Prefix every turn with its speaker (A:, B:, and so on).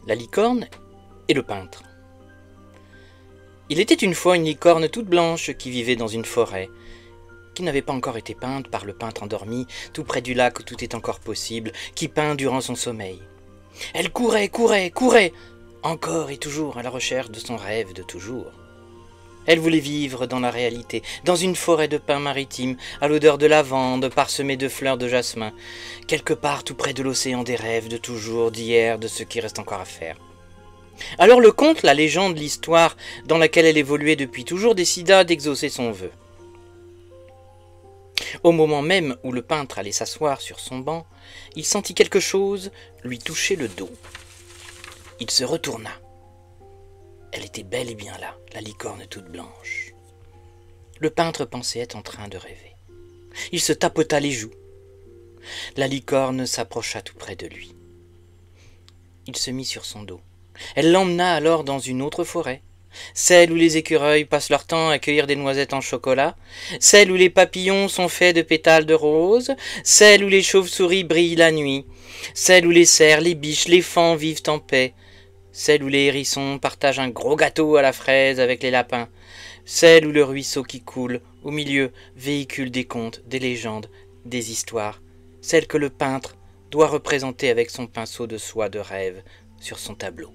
A: la licorne et le peintre. Il était une fois une licorne toute blanche qui vivait dans une forêt, qui n'avait pas encore été peinte par le peintre endormi, tout près du lac où tout est encore possible, qui peint durant son sommeil. Elle courait, courait, courait, encore et toujours à la recherche de son rêve de toujours. Elle voulait vivre dans la réalité, dans une forêt de pins maritimes, à l'odeur de lavande, parsemée de fleurs de jasmin, quelque part tout près de l'océan des rêves de toujours, d'hier, de ce qui reste encore à faire. Alors le conte, la légende, l'histoire dans laquelle elle évoluait depuis toujours décida d'exaucer son vœu. Au moment même où le peintre allait s'asseoir sur son banc, il sentit quelque chose lui toucher le dos. Il se retourna. Elle était bel et bien là, la licorne toute blanche. Le peintre pensait être en train de rêver. Il se tapota les joues. La licorne s'approcha tout près de lui. Il se mit sur son dos. Elle l'emmena alors dans une autre forêt, celle où les écureuils passent leur temps à cueillir des noisettes en chocolat, celle où les papillons sont faits de pétales de rose, celle où les chauves-souris brillent la nuit, celle où les cerfs, les biches, les faons vivent en paix, celle où les hérissons partagent un gros gâteau à la fraise avec les lapins, celle où le ruisseau qui coule, au milieu, véhicule des contes, des légendes, des histoires, celle que le peintre doit représenter avec son pinceau de soie de rêve sur son tableau.